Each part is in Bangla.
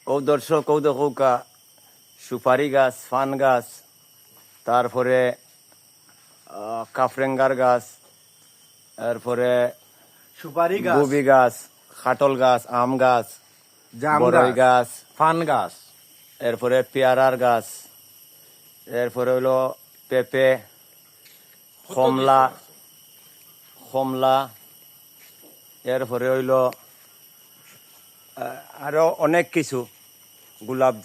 ও দর্শক ও দেখো সুপারি গাছ, ফান গাছ, তারপরে কাফরেঙ্গার গাছ, তারপরে সুপারি গাছ, গুবি গাছ, খাটল গাছ, আম গাছ, জাম বড়ই গাছ, ফান গাছ, এরপরে পেয়ারার গাছ, এরপরে হইলো পেঁপে, কমলা, এরপরে হইলো আরো অনেক কিছু, গোলাপ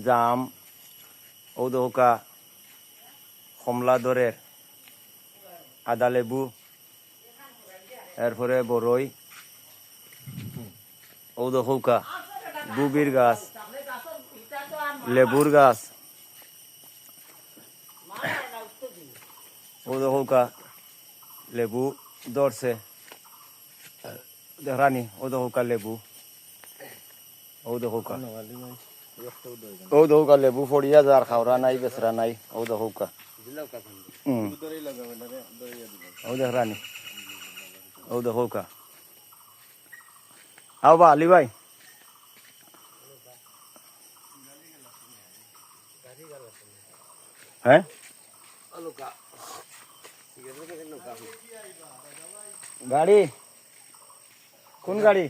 জাম, ঔদৌকা, কমলা দরের, আদা লেবু, এরপরে বড়ই, ঔদৌকা, গুবির গাছ, লেবুর গাছ, ঔদৌকা লেবু ধরছে দেখরানি, ঔদৌকা লেবু, ঔদৌকা লেবু ফড়িয়া যার খাওয়া নাই বেচরা নাই, ঔদৌকা ও দেখরানি, ঔদৌকা আও বা আলী ভাই হ্যাঁ গাড়ি কোন গাড়ি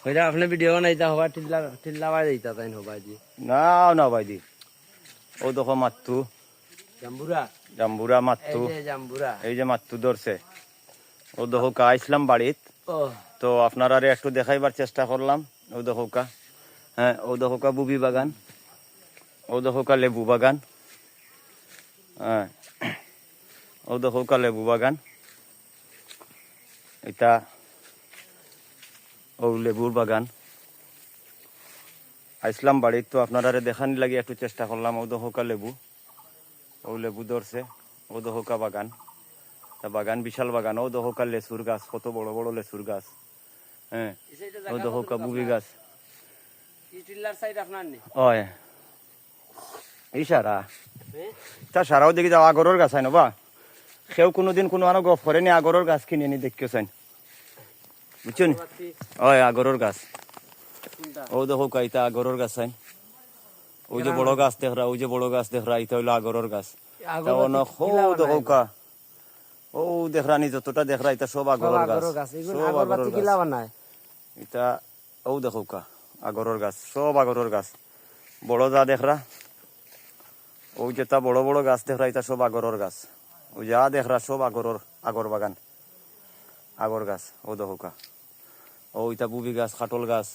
ওইটা আপনি ভিডিও বানাইতা হবা টিল্লা বাজাইতা তাই হবা জি না না ভাই দি ও দেখো মাত্তু জাম্বুরা মাত্তু এই যে জাম্বুরা এই যে মাত্তু ধরছে ও দেখো আইসলাম বাড়িত ও তো আপনারা একটু দেখাইবার চেষ্টা করলাম ও দেখো হ্যাঁ ও দেখো বুবি বাগান, ও দেখো লেবু বাগান, হ্যাঁ ও দেখো লেবু বাগান, এটা ও লেবুর বাগান আইসলাম বাড়িত তো আপনারা দেখানি লাগি একটু চেষ্টা করলাম ও দেখো লেবু, ও লেবু ধরছে, ও দেখো বাগান, তা বাগান বিশাল বাগান, ও দেখো লেচুর গাছ, কত বড় বড় লেচুর গাছ, হ্যাঁ ও দেখো বুবি গাছ, এই টিল্লার সাইড আপনার নি ওই এই সারা তা সারাও দেখি যাও আগরের গাছ হয় না বা সেও কোনোদিন কোনো আনো গপ করেনি আগরের গাছ কিনে নি দেখিও চাই বুঝছেন ওই আগরের গাছ ও দেখো ইতা আগরের গাছ হয়, ওই যে বড় গাছ দেখরা, ওই যে বড় গাছ দেখরা, ইতা হইলো আগরের গাছ, ও দেখরানি যতটা দেখরা এটা সব আগরের গাছ, সব আগরের গাছ, এটা ও দেখো আগরের গাছ, সব আগরের গাছ, বড় যা দেখরা ওই যেটা বড় বড় গাছ দেখরা এটা সব আগরের গাছ, ওই যা দেখরা সব আগর বাগান, আগর গাছ, ও দেখো ও এটা বুবি গাছ, খাটল গাছ,